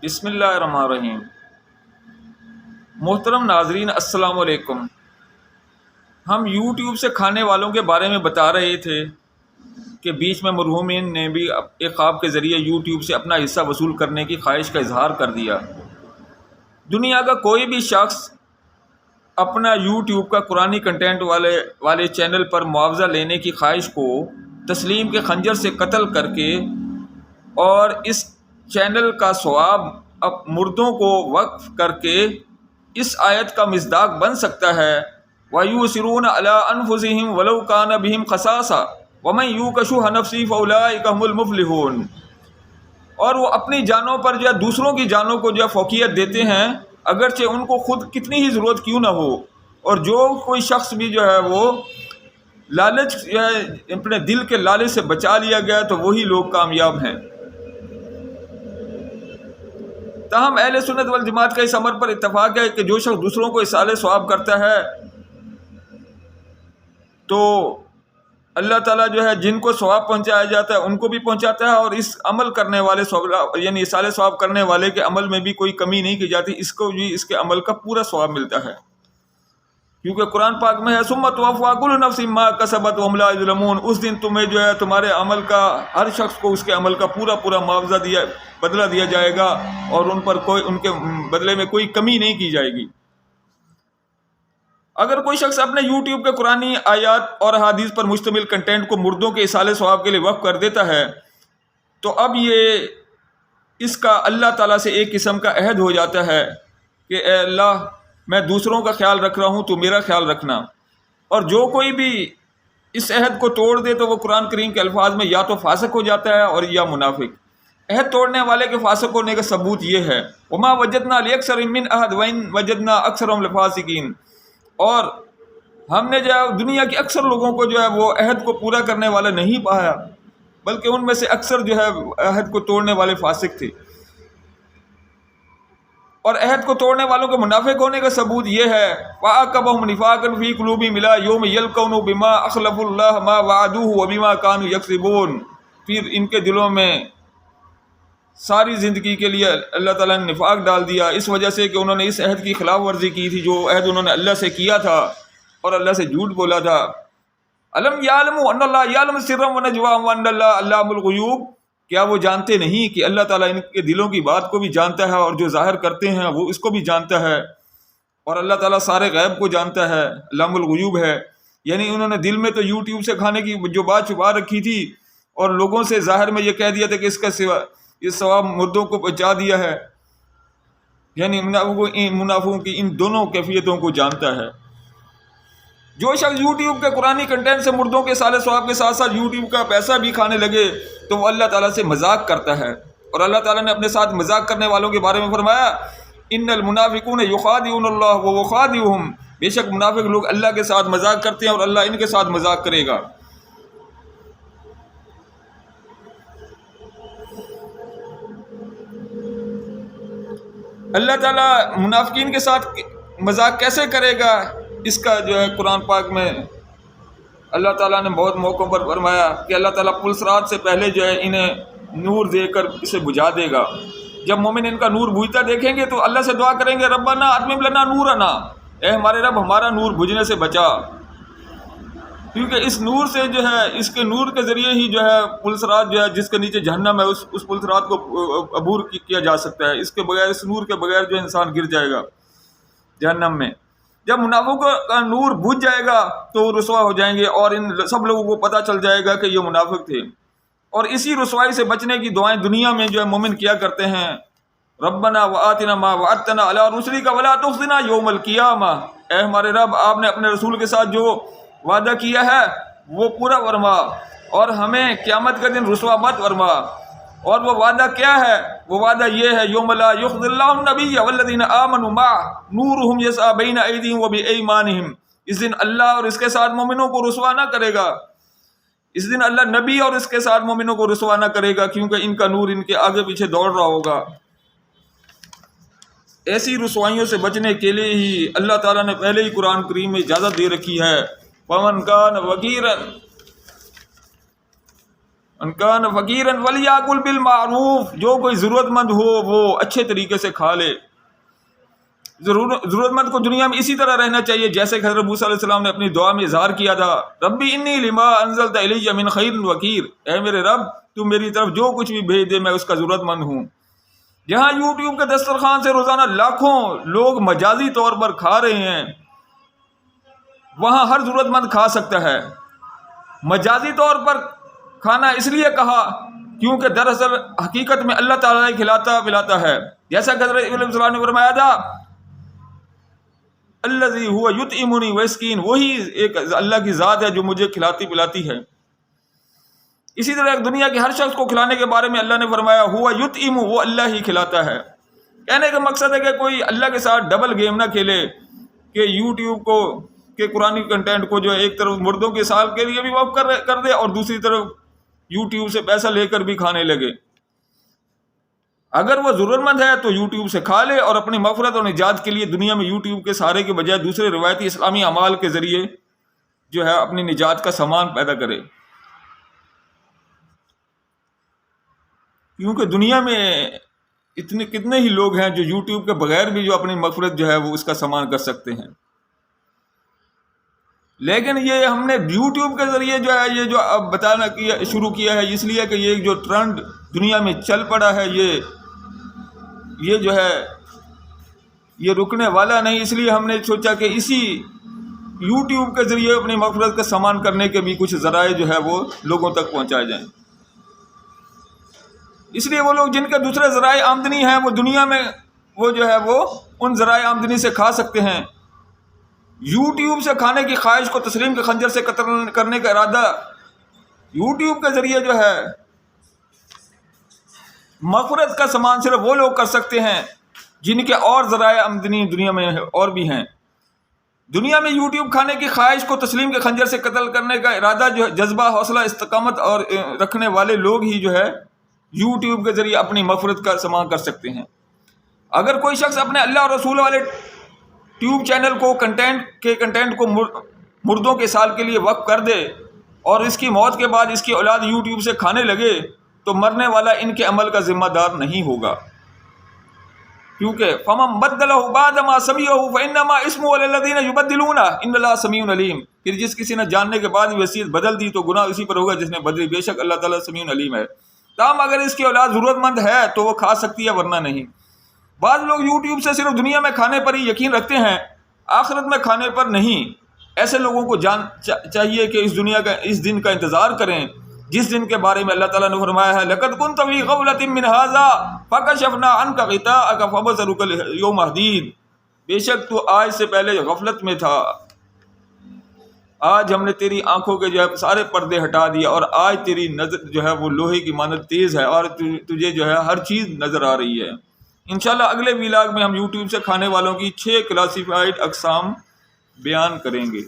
بسم اللہ الرحمن الرحیم۔ محترم ناظرین السلام علیکم۔ ہم یوٹیوب سے کھانے والوں کے بارے میں بتا رہے تھے کہ بیچ میں مرحومین نے بھی ایک خواب کے ذریعے یوٹیوب سے اپنا حصہ وصول کرنے کی خواہش کا اظہار کر دیا۔ دنیا کا کوئی بھی شخص اپنا یوٹیوب کا قرآنی کنٹینٹ والے چینل پر معاوضہ لینے کی خواہش کو تسلیم کے خنجر سے قتل کر کے اور اس چینل کا ثواب اب مردوں کو وقف کر کے اس آیت کا مصداق بن سکتا ہے۔ وَيُؤْثِرُونَ عَلَىٰ أَنفُسِهِمْ وَلَوْ كَانَ بِهِمْ خَصَاصَةٌ وَمَن يُوقَ شُحَّ نَفْسِهِ فَأُولَٰئِكَ هُمُ الْمُفْلِحُونَ۔ اور وہ اپنی جانوں پر جو ہے دوسروں کی جانوں کو جو ہے فوقیت دیتے ہیں، اگرچہ ان کو خود کتنی ہی ضرورت کیوں نہ ہو۔ اور جو کوئی شخص بھی جو ہے وہ لالچ اپنے دل کے لالچ سے بچا لیا گیا تو وہی لوگ کامیاب ہیں۔ تاہم اہل سنت والجماعت کا اس امر پر اتفاق ہے کہ جو شخص دوسروں کو ایصال ثواب کرتا ہے تو اللہ تعالیٰ جو ہے جن کو ثواب پہنچایا جاتا ہے ان کو بھی پہنچاتا ہے، اور اس عمل کرنے والے یعنی ایصال ثواب کرنے والے کے عمل میں بھی کوئی کمی نہیں کی جاتی، اس کو بھی اس کے عمل کا پورا ثواب ملتا ہے، کیونکہ قرآن پاک میں ہے ثم توفیٰ کل نفس ما کسبت وہم لا یظلمون۔ اس دن تمہیں جو ہے تمہارے عمل کا ہر شخص کو اس کے عمل کا پورا معاوضہ بدلہ دیا جائے گا، اور ان پر ان کے بدلے میں کوئی کمی نہیں کی جائے گی۔ اگر کوئی شخص اپنے یوٹیوب کے قرآنی آیات اور احادیث پر مشتمل کنٹینٹ کو مردوں کے ایصال ثواب کے لیے وقف کر دیتا ہے تو اب یہ اس کا اللہ تعالیٰ سے ایک قسم کا عہد ہو جاتا ہے کہ اے اللہ، میں دوسروں کا خیال رکھ رہا ہوں، تو میرا خیال رکھنا۔ اور جو کوئی بھی اس عہد کو توڑ دے تو وہ قرآن کریم کے الفاظ میں یا تو فاسق ہو جاتا ہے اور یا منافق۔ عہد توڑنے والے کے فاسق ہونے کا ثبوت یہ ہے وما وجدنا لأکثرهم من عہد وإن وجدنا اکثرهم لفاسقین۔ اور ہم نے جو ہے دنیا کے اکثر لوگوں کو جو ہے وہ عہد کو پورا کرنے والا نہیں پایا، بلکہ ان میں سے اکثر جو ہے عہد کو توڑنے والے فاسق تھے۔ اور عہد کو توڑنے والوں کے منافق ہونے کا ثبوت یہ ہے وَعَاقَبَهُمْ نِفَاقًا فِي قُلُوبِهِمْ إِلَىٰ يَوْمِ يَلْقَوْنَهُ بِمَا أَخْلَفُوا اللَّهَ مَا وَعَدُوهُ وَبِمَا كَانُوا يَكْذِبُونَ۔ پھر ان کے دلوں میں ساری زندگی کے لیے اللہ تعالیٰ نے نفاق ڈال دیا، اس وجہ سے کہ انہوں نے اس عہد کی خلاف ورزی کی تھی جو عہد انہوں نے اللہ سے کیا تھا اور اللہ سے جھوٹ بولا تھا۔ أَلَمْ يَعْلَمُوا أَنَّ اللَّهَ يَعْلَمُ سِرَّهُمْ وَنَجْوَاهُمْ وَأَنَّ اللَّهَ عَلَّامُ الْغُيُوبِ۔ کیا وہ جانتے نہیں کہ اللہ تعالیٰ ان کے دلوں کی بات کو بھی جانتا ہے، اور جو ظاہر کرتے ہیں وہ اس کو بھی جانتا ہے، اور اللہ تعالیٰ سارے غیب کو جانتا ہے، علام الغیوب ہے۔ یعنی انہوں نے دل میں تو یوٹیوب سے کھانے کی جو بات چھپا رکھی تھی اور لوگوں سے ظاہر میں یہ کہہ دیا تھا کہ اس کا یہ ثواب مردوں کو پہنچا دیا ہے، یعنی منافقوں کی ان دونوں کیفیتوں کو جانتا ہے۔ جو شخص یوٹیوب کے قرآنی کنٹینٹ سے مردوں کے ایصال ثواب کے ساتھ ساتھ یوٹیوب کا پیسہ بھی کھانے لگے تو وہ اللہ تعالیٰ سے مذاق کرتا ہے، اور اللہ تعالیٰ نے اپنے ساتھ مذاق کرنے والوں کے بارے میں فرمایا ان المنافقون یخادعون اللہ وهو خادعهم۔ بے شک منافق لوگ اللہ کے ساتھ مذاق کرتے ہیں اور اللہ ان کے ساتھ مذاق کرے گا۔ اللہ تعالیٰ منافقین کے ساتھ مذاق کیسے کرے گا، اس کا جو ہے قرآن پاک میں اللہ تعالیٰ نے بہت موقعوں پر فرمایا کہ اللہ تعالیٰ پلسرات سے پہلے جو ہے انہیں نور دے کر اسے بجھا دے گا۔ جب مومن ان کا نور بجھتا دیکھیں گے تو اللہ سے دعا کریں گے ربنا اتمم لنا نورنا، اے ہمارے رب ہمارا نور بجھنے سے بچا، کیونکہ اس نور سے جو ہے اس کے نور کے ذریعے ہی جو ہے پلسرات جو ہے جس کے نیچے جہنم ہے اس پلسرات کو عبور کیا جا سکتا ہے، اس کے بغیر اس نور کے بغیر جو انسان گر جائے گا جہنم میں۔ جب منافقوں کا نور بجھ جائے گا تو وہ رسوا ہو جائیں گے اور ان سب لوگوں کو پتہ چل جائے گا کہ یہ منافق تھے، اور اسی رسوائی سے بچنے کی دعائیں دنیا میں جو ہے مومن کیا کرتے ہیں ربنا وآتنا ما وعدتنا علی رسلک ولا تخزنا یوم القیامہ۔ اے ہمارے رب، آپ نے اپنے رسول کے ساتھ جو وعدہ کیا ہے وہ پورا فرما، اور ہمیں قیامت کا دن رسوا مت فرما۔ اور وہ وعدہ کیا ہے؟ وہ وعدہ یہ ہے یوم لا یخزی اللہ النبی والذین آمنوا معہ نورہم یسعی بین ایدیہم وبایمانہم۔ اس دن اللہ اور اس کے ساتھ مومنوں کو رسوا نہ کرے گا، اس دن اللہ نبی اور اس کے ساتھ مومنوں کو رسوا نہ کرے گا، کیونکہ ان کا نور ان کے آگے پیچھے دوڑ رہا ہوگا۔ ایسی رسوائیوں سے بچنے کے لیے ہی اللہ تعالیٰ نے پہلے ہی قرآن کریم میں اجازت دے رکھی ہے وَمَنْ كَانَ وَكِيلًا ان کان فقیرا ولیاکل بالمعروف، جو کوئی ضرورت مند ہو وہ اچھے طریقے سے کھا لے۔ ضرورت مند کو دنیا میں اسی طرح رہنا چاہیے جیسے کہ حضرت موسیٰ علیہ السلام نے اپنی دعا میں اظہار کیا تھا، ربی انی لما انزلت الی من خیر وقیر، اے میرے رب تو میری طرف جو کچھ بھی بھیج دے میں اس کا ضرورت مند ہوں۔ جہاں یوٹیوب کے دسترخوان سے روزانہ لاکھوں لوگ مجازی طور پر کھا رہے ہیں، وہاں ہر ضرورت مند کھا سکتا ہے۔ مجازی طور پر کھانا اس لیے کہا کیونکہ دراصل حقیقت میں اللہ تعالیٰ ہی کھلاتا پلاتا ہے، جیسا کہ حضرت ابراہیم علیہ السلام نے فرمایا تھا الذی هو یطعمنی ویسقین، وہی ایک اللہ کی ذات ہے جو مجھے کھلاتی پلاتی ہے۔ اسی طرح ایک دنیا کے ہر شخص کو کھلانے کے بارے میں اللہ نے فرمایا ہوا یطعم، وہ اللہ ہی کھلاتا ہے۔ کہنے کا مقصد ہے کہ کوئی اللہ کے ساتھ ڈبل گیم نہ کھیلے کہ یوٹیوب کو کہ قرآنی کنٹینٹ کو جو ایک طرف مردوں کے سال کے لیے بھی وقف کر دے اور دوسری طرف یوٹیوب سے پیسہ لے کر بھی کھانے لگے۔ اگر وہ ضرورت مند ہے تو یوٹیوب سے کھا لے اور اپنی مغفرت اور نجات کے لیے دنیا میں یوٹیوب کے سہارے کے بجائے دوسرے روایتی اسلامی اعمال کے ذریعے جو ہے اپنی نجات کا سامان پیدا کرے، کیونکہ دنیا میں کتنے ہی لوگ ہیں جو یوٹیوب کے بغیر بھی جو اپنی مغفرت جو ہے وہ اس کا سامان کر سکتے ہیں۔ لیکن یہ ہم نے یوٹیوب کے ذریعے جو ہے یہ جو اب بتانا شروع کیا ہے اس لیے کہ یہ جو ٹرینڈ دنیا میں چل پڑا ہے یہ جو ہے یہ رکنے والا نہیں، اس لیے ہم نے سوچا کہ اسی یوٹیوب کے ذریعے اپنی مغفرت کا سامان کرنے کے بھی کچھ ذرائع جو ہے وہ لوگوں تک پہنچائے جائیں۔ اس لیے وہ لوگ جن کے دوسرے ذرائع آمدنی ہیں وہ دنیا میں وہ جو ہے وہ ان ذرائع آمدنی سے کھا سکتے ہیں۔ یوٹیوب سے کھانے کی خواہش کو تسلیم کے خنجر سے قتل کرنے کا ارادہ یوٹیوب کے ذریعے جو ہے مغفرت کا سامان صرف وہ لوگ کر سکتے ہیں جن کے اور ذرائع آمدنی دنیا میں اور بھی ہیں۔ دنیا میں یوٹیوب کھانے کی خواہش کو تسلیم کے خنجر سے قتل کرنے کا ارادہ جو ہے جذبہ، حوصلہ، استقامت اور رکھنے والے لوگ ہی جو ہے یوٹیوب کے ذریعے اپنی مغفرت کا سامان کر سکتے ہیں۔ اگر کوئی شخص اپنے اللہ اور رسول والے ٹیوب چینل کو کنٹینٹ کو مردوں کے سال کے لیے وقف کر دے اور اس کی موت کے بعد اس کی اولاد یوٹیوب سے کھانے لگے تو مرنے والا ان کے عمل کا ذمہ دار نہیں ہوگا، کیونکہ فَمَن بَدَّلَهُ بَعْدَ مَا سَمِعَهُ فَإِنَّمَا اسْمُهُ عَلَى الَّذِينَ يُبَدِّلُونَهُ إِنَّ اللَّهَ سَمِيعٌ عَلِيمٌ، پھر جس کسی نے جاننے کے بعد وصیت بدل دی تو گناہ اسی پر ہوگا جس نے بدلی، بے شک اللہ تعالیٰ سمیع علیم ہے۔ تاہم اگر اس کی اولاد ضرورت مند ہے تو وہ کھا سکتی ہے ورنہ نہیں۔ بعض لوگ یوٹیوب سے صرف دنیا میں کھانے پر ہی یقین رکھتے ہیں، آخرت میں کھانے پر نہیں۔ ایسے لوگوں کو چاہیے کہ اس دن کا انتظار کریں جس دن کے بارے میں اللہ تعالیٰ نے فرمایا ہے لَقَدْ كُنْتَ فِي غَفْلَةٍ مِّنْ هَٰذَا فَكَشَفْنَا عَنْكَ غِطَاءَكَ فَبَصَرُكَ الْيَوْمَ حَدِيدٌ، بے شک تو آج سے پہلے غفلت میں تھا، آج ہم نے تیری آنکھوں کے جو ہے سارے پردے ہٹا دیا اور آج تیری نظر جو ہے وہ لوہے کی مانند تیز ہے اور تجھے جو ہے ہر چیز نظر آ رہی ہے۔ انشاءاللہ اگلے ویلاگ میں ہم یوٹیوب سے کھانے والوں کی 6 کلاسیفائڈ اقسام بیان کریں گے۔